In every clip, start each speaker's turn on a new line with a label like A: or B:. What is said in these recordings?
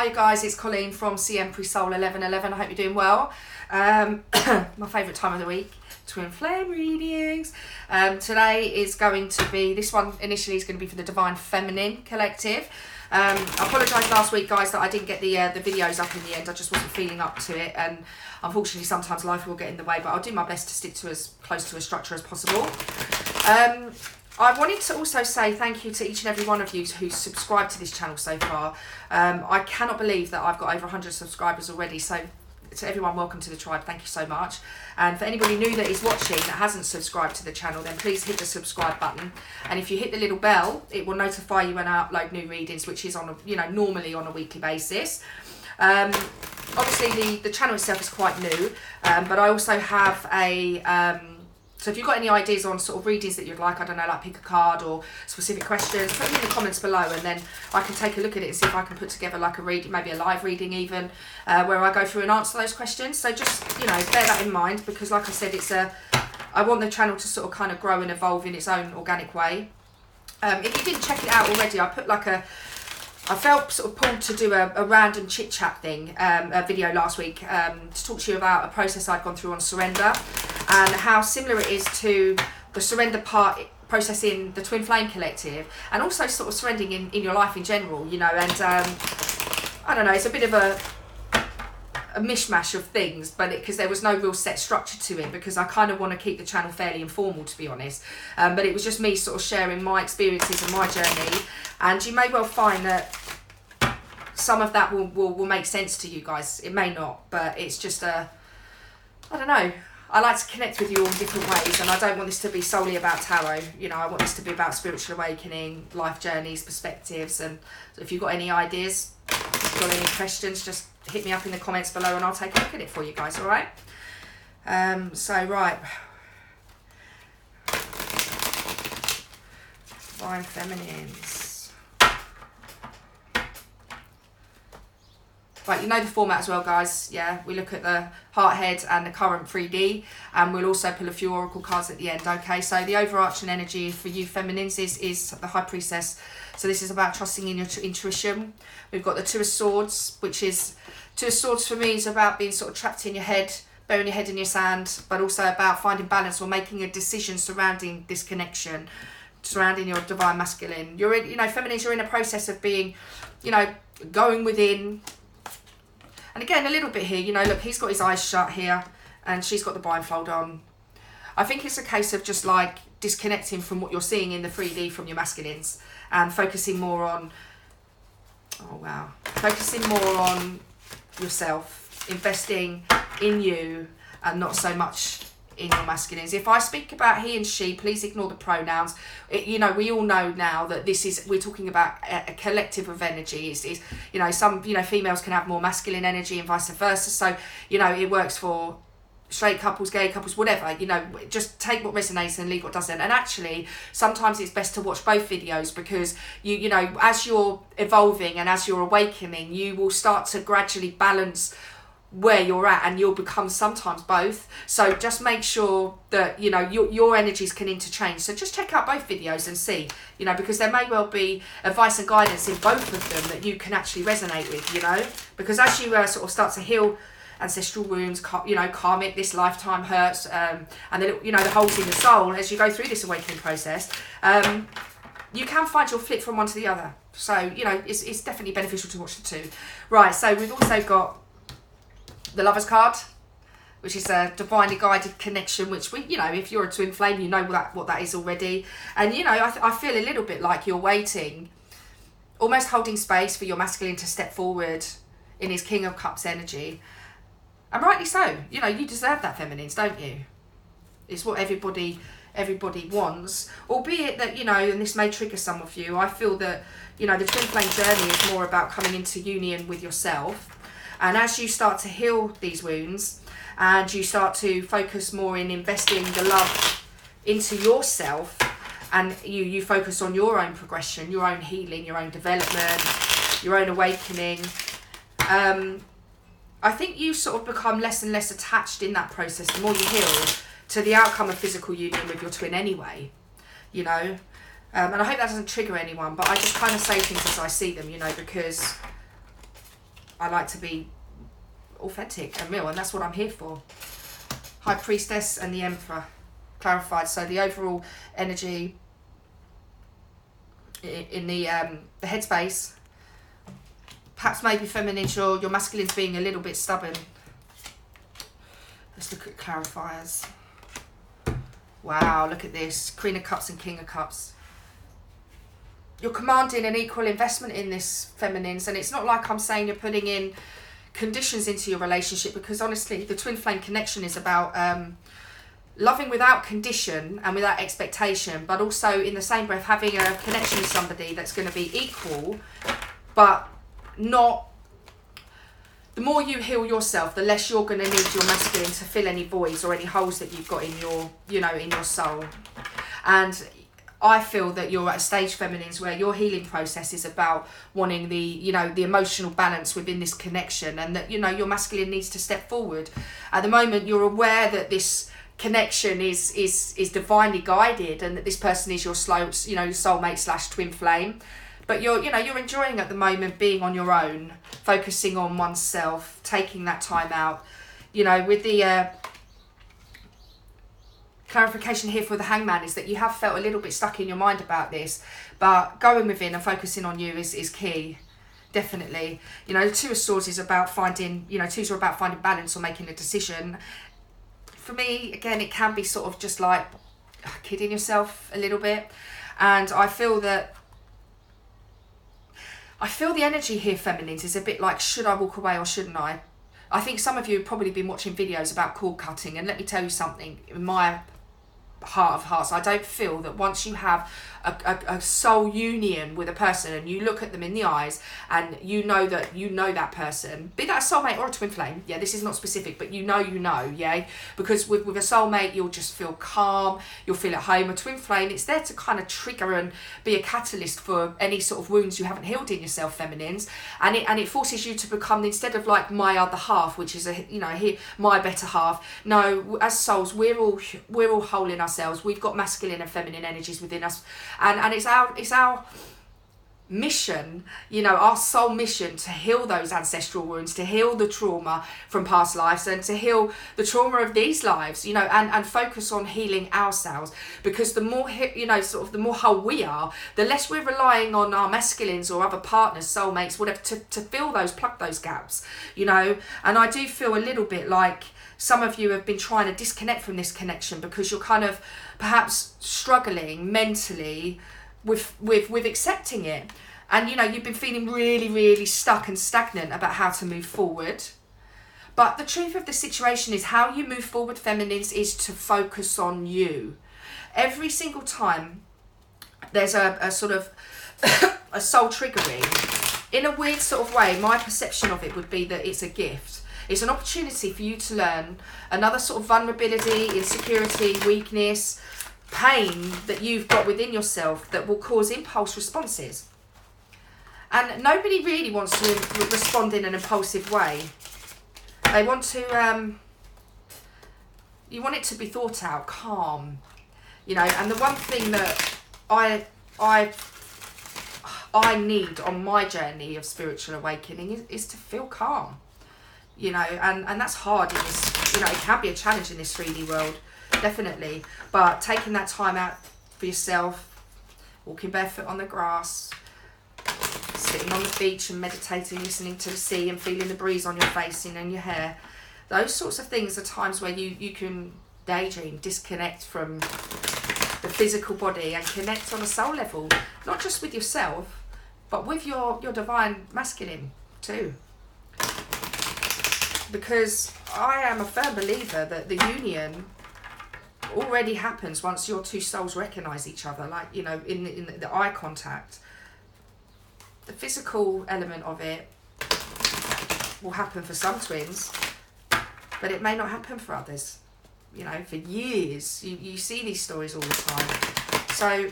A: Hi guys, it's Colleen from Siempre Soul 1111. I hope you're doing well. My favourite time of the week, twin flame readings. Today is going to be, this one initially is going to be for the Divine Feminine Collective. I apologise last week guys that I didn't get the videos up in the end. I just wasn't feeling up to it, and unfortunately sometimes life will get in the way, but I'll do my best to stick to as close to a structure as possible. I wanted to also say thank you to each and every one of you who's subscribed to this channel so far. I cannot believe that I've got over 100 subscribers already, so to everyone, welcome to the tribe. Thank you so much. And for anybody new that is watching that hasn't subscribed to the channel, then please hit the subscribe button, and if you hit the little bell, it will notify you when I upload new readings, which is on a, normally on a weekly basis. Obviously the channel itself is quite new, but I also have a so if you've got any ideas on sort of readings that you'd like, I don't know, like pick a card or specific questions, put them in the comments below, and then I can take a look at it and see if I can put together like a reading, maybe a live reading even, where I go through and answer those questions. So just, bear that in mind, because like I said, I want the channel to sort of kind of grow and evolve in its own organic way. If you didn't check it out already, I put I felt sort of pulled to do a random chit chat thing, a video last week, to talk to you about a process I'd gone through on surrender, and how similar it is to the surrender process in the Twin Flame Collective, and also sort of surrendering in your life in general, and I don't know, it's a bit of a mishmash of things, but because there was no real set structure to it, because I kind of want to keep the channel fairly informal, to be honest, but it was just me sort of sharing my experiences and my journey, and you may well find that some of that will make sense to you guys. It may not, but it's just I don't know, I like to connect with you all in different ways, and I don't want this to be solely about tarot. I want this to be about spiritual awakening, life journeys, perspectives, and if you've got any ideas, if you've got any questions, just hit me up in the comments below and I'll take a look at it for you guys, alright? Right. Divine Feminines. Right, you know the format as well, guys. Yeah, we look at the heart, head and the current 3D, and we'll also pull a few oracle cards at the end, okay? So the overarching energy for you feminines is the High Priestess. So this is about trusting in your intuition. We've got the Two of Swords, which is, Two of Swords for me is about being sort of trapped in your head, burying your head in your sand, but also about finding balance or making a decision surrounding this connection, surrounding your divine masculine. You're in, feminines, you're in a process of being, going within. And again, a little bit here, look, he's got his eyes shut here and she's got the blindfold on. I think it's a case of just like disconnecting from what you're seeing in the 3D from your masculines and focusing more on, focusing more on yourself, investing in you and not so much in your masculines. If I speak about he and she, please ignore the pronouns. We all know now that we're talking about a collective of energy. Some females can have more masculine energy and vice versa, so it works for straight couples, gay couples, whatever. Just take what resonates and leave what doesn't. And actually sometimes it's best to watch both videos, because as you're evolving and as you're awakening, you will start to gradually balance where you're at, and you'll become sometimes both. So just make sure that your energies can interchange. So just check out both videos and see, because there may well be advice and guidance in both of them that you can actually resonate with, because as you sort of start to heal ancestral wounds, karmic, this lifetime hurts, and the holes in the soul as you go through this awakening process, you can find your flip from one to the other. So it's definitely beneficial to watch the two. Right, so we've also got the Lover's card, which is a divinely guided connection, which if you're a twin flame, you know what that is already. And I feel a little bit like you're waiting, almost holding space for your masculine to step forward in his King of Cups energy. And rightly so. You deserve that, feminines, don't you? It's what everybody wants, albeit that and this may trigger some of you. I feel that the twin flame journey is more about coming into union with yourself. And as you start to heal these wounds and you start to focus more in investing the love into yourself, and you focus on your own progression, your own healing, your own development, your own awakening, I think you sort of become less and less attached in that process the more you heal to the outcome of physical union with your twin anyway, and I hope that doesn't trigger anyone, but I just kind of say things as I see them, because I like to be authentic and real, and that's what I'm here for. High Priestess and the Emperor clarified. So the overall energy in the headspace, perhaps maybe feminine, your masculine's being a little bit stubborn. Let's look at clarifiers. Wow, look at this. Queen of Cups and King of Cups. You're commanding an equal investment in this, feminines, and it's not like I'm saying you're putting in conditions into your relationship, because honestly the twin flame connection is about loving without condition and without expectation, but also in the same breath having a connection with somebody that's going to be equal, but not. The more you heal yourself, the less you're going to need your masculine to fill any voids or any holes that you've got in your, in your soul. And I feel that you're at a stage, feminines, where your healing process is about wanting the, the emotional balance within this connection, and that, your masculine needs to step forward. At the moment, you're aware that this connection is divinely guided, and that this person is your soulmate / twin flame. But you're enjoying at the moment being on your own, focusing on oneself, taking that time out. With the clarification here for the Hangman is that you have felt a little bit stuck in your mind about this, but going within and focusing on you is key. Definitely. The Two of Swords is about finding, twos are about finding balance or making a decision. For me, again, it can be sort of just like kidding yourself a little bit. And I feel the energy here, feminines, is a bit like, should I walk away or shouldn't I? I think some of you have probably been watching videos about cord cutting, and let me tell you something, in my heart of hearts, I don't feel that once you have a soul union with a person and you look at them in the eyes and you know that person, be that a soulmate or a twin flame, this is not specific, but because with a soulmate you'll just feel calm, you'll feel at home. A twin flame, it's there to kind of trigger and be a catalyst for any sort of wounds you haven't healed in yourself, feminines, and it forces you to become, instead of like my other half, which is my better half. No, as souls, we're all whole in ourselves. We've got masculine and feminine energies within us, and it's our mission, our soul mission, to heal those ancestral wounds, to heal the trauma from past lives, and to heal the trauma of these lives, and focus on healing ourselves. Because the more the more whole we are, the less we're relying on our masculines or other partners, soulmates, whatever, to plug those gaps, and I do feel a little bit like some of you have been trying to disconnect from this connection because you're kind of perhaps struggling mentally with accepting it. And you've been feeling really, really stuck and stagnant about how to move forward. But the truth of the situation is, how you move forward, feminines, is to focus on you. Every single time there's a sort of a soul triggering, in a weird sort of way, my perception of it would be that it's a gift. It's an opportunity for you to learn another sort of vulnerability, insecurity, weakness, pain that you've got within yourself that will cause impulse responses. And nobody really wants to respond in an impulsive way. They want to, you want it to be thought out, calm, and the one thing that I need on my journey of spiritual awakening is to feel calm. And that's hard in this, it can be a challenge in this 3D world, definitely. But taking that time out for yourself, walking barefoot on the grass, sitting on the beach and meditating, listening to the sea and feeling the breeze on your face and your hair, those sorts of things are times where you can daydream, disconnect from the physical body and connect on a soul level, not just with yourself, but with your divine masculine too. Because I am a firm believer that the union already happens once your two souls recognise each other, like, in the eye contact. The physical element of it will happen for some twins, but it may not happen for others. For years, you see these stories all the time. So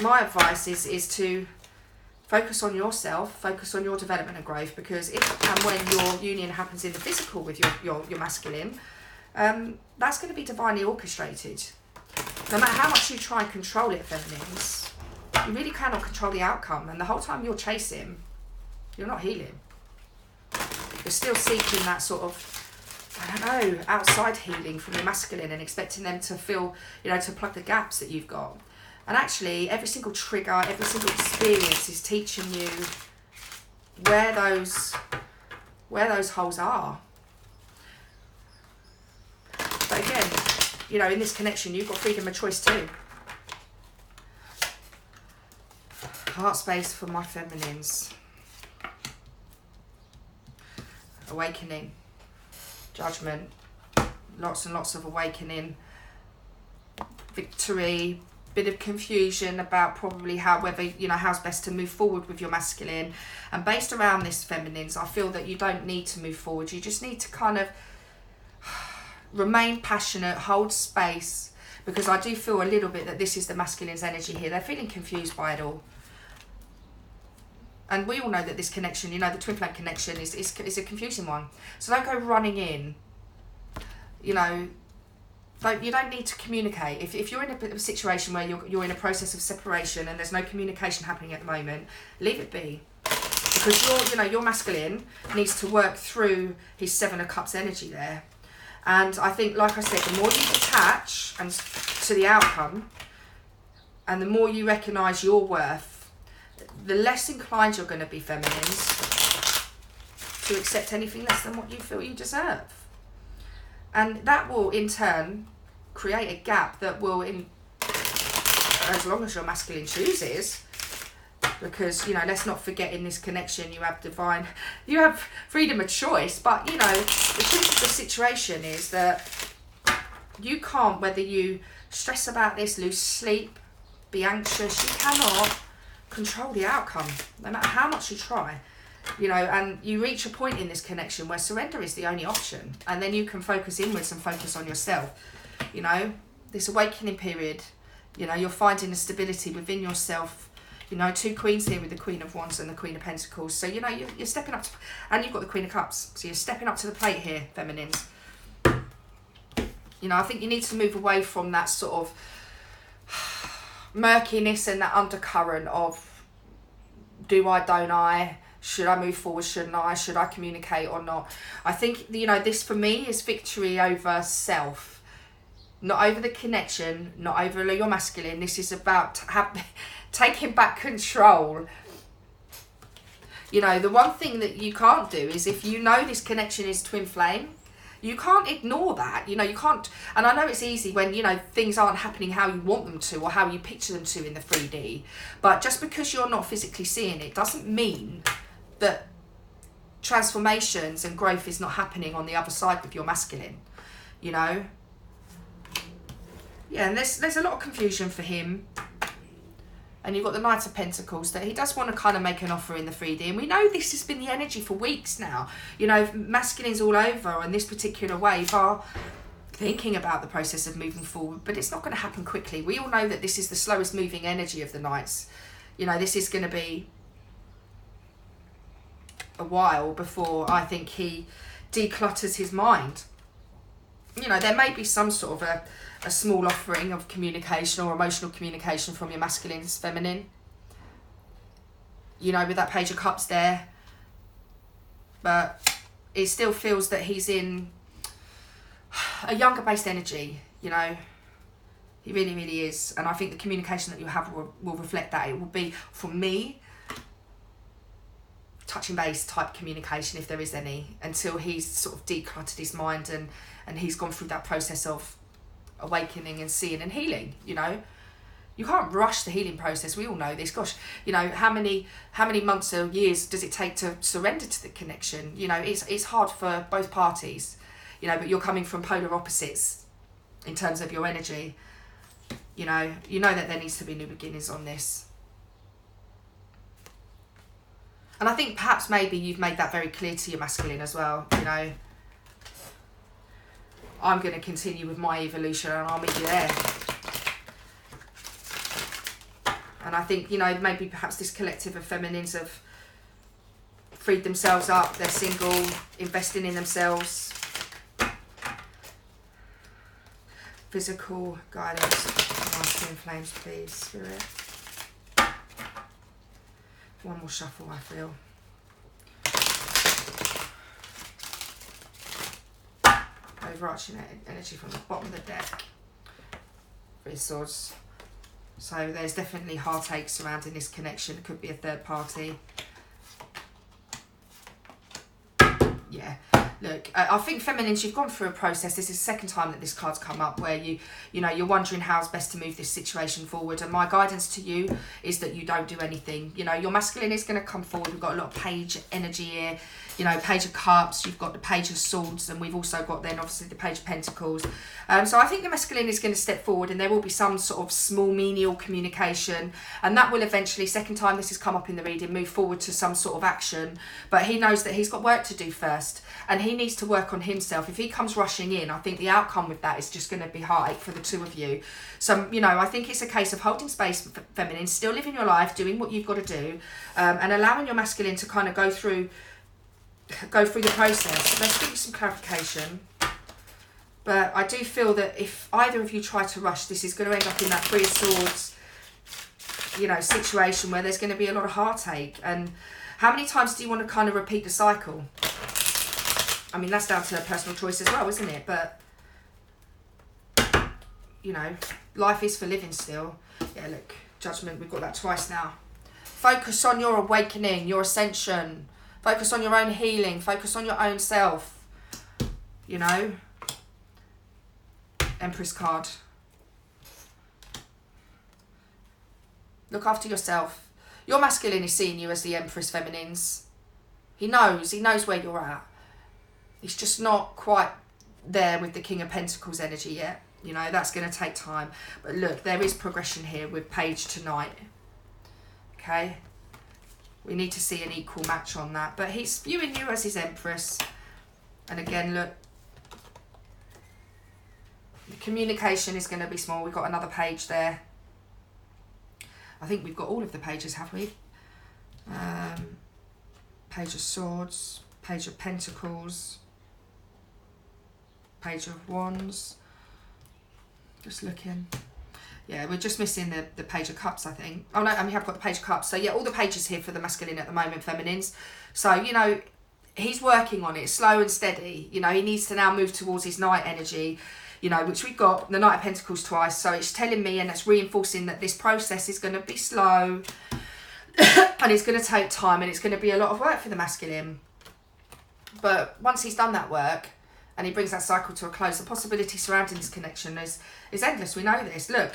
A: my advice is to focus on yourself, focus on your development and growth, because if and when your union happens in the physical with your masculine, that's going to be divinely orchestrated. No matter how much you try and control it, feminines, you really cannot control the outcome. And the whole time you're chasing, you're not healing. You're still seeking that sort of, I don't know, outside healing from your masculine and expecting them to feel, you know, to plug the gaps that you've got. And actually, every single trigger, every single experience is teaching you where those holes are. But again, you know, in this connection, you've got freedom of choice too. Heart space for my feminines. Awakening. Judgment. Lots and lots of awakening. Victory. Bit of confusion about probably whether, you know, how's best to move forward with your masculine. And based around this, feminines, I feel that you don't need to move forward. You just need to kind of remain passionate, hold space, because I do feel a little bit that this is the masculine's energy here. They're feeling confused by it all. And we all know that this connection, you know, the twin flame connection is a confusing one. So don't go running in, you know. You don't need to communicate. If you're in a situation where you're in a process of separation and there's no communication happening at the moment, leave it be. Because your masculine needs to work through his Seven of Cups energy there. And I think, like I said, the more you detach to the outcome, and the more you recognise your worth, the less inclined you're going to be, feminines, to accept anything less than what you feel you deserve. And that will, in turn, create a gap that will, as long as your masculine chooses, because, you know, let's not forget, in this connection, you have freedom of choice, but, you know, the truth of the situation is that you can't, whether you stress about this, lose sleep, be anxious, you cannot control the outcome, no matter how much you try. You know, and you reach a point in this connection where surrender is the only option, and then you can focus inwards and focus on yourself. You know, this awakening period, you know, you're finding a stability within yourself. You know, 2 queens here with the Queen of Wands and the Queen of Pentacles. So, you know, you're stepping up to, and you've got the Queen of Cups. So you're stepping up to the plate here, feminines. You know, I think you need to move away from that sort of murkiness and that undercurrent of do I, don't I? Should I move forward? Shouldn't I? Should I communicate or not? I think, you know, this for me is victory over self. Not over the connection, not over your masculine. This is about taking back control. You know, the one thing that you can't do is, if you know this connection is twin flame, you can't ignore that. You know, you can't, and I know it's easy when, you know, things aren't happening how you want them to or how you picture them to in the 3D. But just because you're not physically seeing it doesn't mean that transformations and growth is not happening on the other side with your masculine, you know. Yeah, and there's a lot of confusion for him. And you've got the Knight of Pentacles, that he does want to kind of make an offer in the 3D. And we know this has been the energy for weeks now. You know, masculines all over in this particular wave are thinking about the process of moving forward, but it's not going to happen quickly. We all know that this is the slowest moving energy of the Knights. You know, this is going to be a while before I think he declutters his mind. You know, there may be some sort of a small offering of communication or emotional communication from your masculine to feminine. You know, with that Page of Cups there. But it still feels that he's in a younger based energy, you know. He really, really is. And I think the communication that you have will reflect that. It will be, for me, touching base type communication, if there is any, until he's sort of decluttered his mind and he's gone through that process of awakening and seeing and healing. You know, you can't rush the healing process. We all know this. Gosh, you know, how many months or years does it take to surrender to the connection? You know, it's hard for both parties, you know, but you're coming from polar opposites in terms of your energy. You know that there needs to be new beginnings on this. And I think perhaps maybe you've made that very clear to your masculine as well. You know, I'm going to continue with my evolution and I'll meet you there. And I think, you know, maybe perhaps this collective of feminines have freed themselves up. They're single, investing in themselves. Physical guidance. Twin flames, please, Spirit. One more shuffle, I feel. overarching energy from the bottom of the deck. Three of Swords. So there's definitely heartache surrounding this connection. It could be a third party. Yeah. Look, I think feminines, you've gone through a process. This is the second time that this card's come up where you know, you're wondering how's best to move this situation forward. And my guidance to you is that you don't do anything. You know, your masculine is going to come forward. We've got a lot of page energy here. You know, Page of Cups, you've got the Page of Swords, and we've also got then obviously the Page of Pentacles. So I think the masculine is going to step forward, and there will be some sort of small menial communication, and that will eventually, second time this has come up in the reading, move forward to some sort of action. But he knows that he's got work to do first, and he needs to work on himself. If he comes rushing in, I think the outcome with that is just going to be heartache for the two of you. So, you know, I think it's a case of holding space for feminine, still living your life, doing what you've got to do, and allowing your masculine to kind of go through the process. Let's give you some clarification. But I do feel that if either of you try to rush, this is going to end up in that Three of Swords, you know, situation where there's going to be a lot of heartache. And how many times do you want to kind of repeat the cycle? I mean, that's down to personal choice as well, isn't it? But, you know, life is for living still. Yeah, look, Judgment, we've got that twice now. Focus on your awakening, your ascension. Focus on your own healing. Focus on your own self. You know? Empress card. Look after yourself. Your masculine is seeing you as the Empress, feminines. He knows where you're at. He's just not quite there with the King of Pentacles energy yet. You know, that's going to take time. But look, there is progression here with Page to Knight. Okay? We need to see an equal match on that. But he's viewing you as his Empress. And again, look. The communication is going to be small. We've got another page there. I think we've got all of the pages, have we? Page of Swords. Page of Pentacles. Page of Wands. Just looking. Yeah, we're just missing the Page of Cups, I think. Oh, no, and we have got the Page of Cups. So, yeah, all the pages here for the masculine at the moment, feminines. So, you know, he's working on it, slow and steady. You know, he needs to now move towards his Knight energy, you know, which we've got the Knight of Pentacles twice. So it's telling me, and it's reinforcing that this process is going to be slow and it's going to take time, and it's going to be a lot of work for the masculine. But once he's done that work, and he brings that cycle to a close, the possibility surrounding this connection is endless. We know this. Look,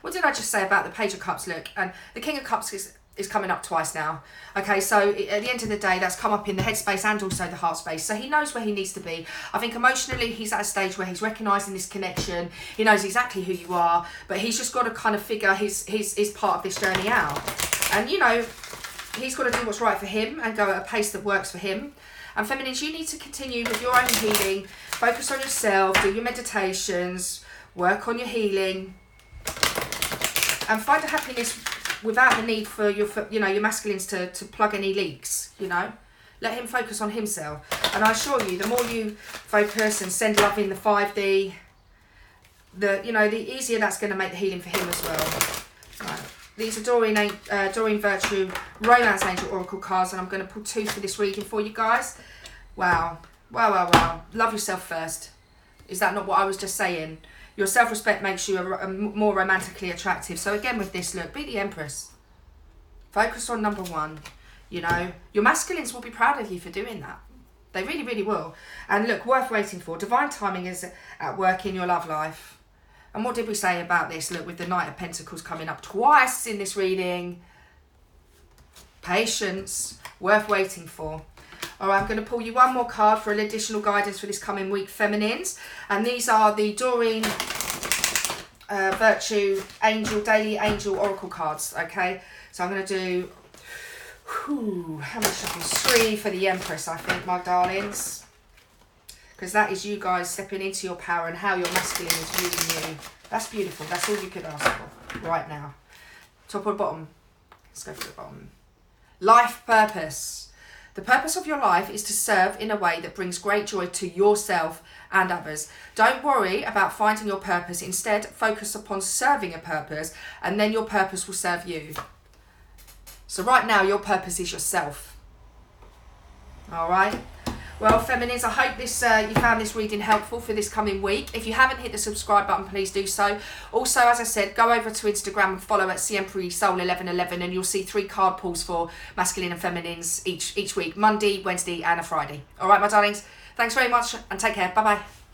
A: what did I just say about the Page of Cups? Look, and the King of Cups is coming up twice now. Okay, so at the end of the day, that's come up in the head space and also the heart space. So he knows where he needs to be. I think emotionally, he's at a stage where he's recognising this connection. He knows exactly who you are, but he's just got to kind of figure his part of this journey out. And, you know, he's got to do what's right for him and go at a pace that works for him. And feminines, you need to continue with your own healing. Focus on yourself, do your meditations, work on your healing, and find a happiness without the need for your masculines to plug any leaks, you know. Let him focus on himself. And I assure you, the more you focus and send love in the 5D, the easier that's going to make the healing for him as well. Right. These are Doreen Virtue Romance Angel Oracle cards, and I'm going to pull 2 for this reading for you guys. Wow. Wow, wow, wow. Love yourself first. Is that not what I was just saying? Your self-respect makes you more romantically attractive. So again with this, look, be the Empress. Focus on number 1. You know, your masculines will be proud of you for doing that. They really, really will. And look, worth waiting for. Divine timing is at work in your love life. And what did we say about this? Look, with the Knight of Pentacles coming up twice in this reading. Patience, worth waiting for. All right, I'm going to pull you one more card for an additional guidance for this coming week, feminines. And these are the Doreen Virtue Daily Angel Oracle cards, okay? So I'm going to do, how much of this? 3 for the Empress, I think, my darlings. Because that is you guys stepping into your power and how your masculine is viewing you. That's beautiful. That's all you could ask for right now. Top or bottom? Let's go for the bottom. Life purpose. The purpose of your life is to serve in a way that brings great joy to yourself and others. Don't worry about finding your purpose. Instead, focus upon serving a purpose, and then your purpose will serve you. So right now, your purpose is yourself. All right? Well, feminines, I hope this you found this reading helpful for this coming week. If you haven't hit the subscribe button, please do so. Also, as I said, go over to Instagram and follow at CMPRESOUL1111 and you'll see 3 card pulls for masculine and feminines each week, Monday, Wednesday and a Friday. All right, my darlings, thanks very much and take care. Bye-bye.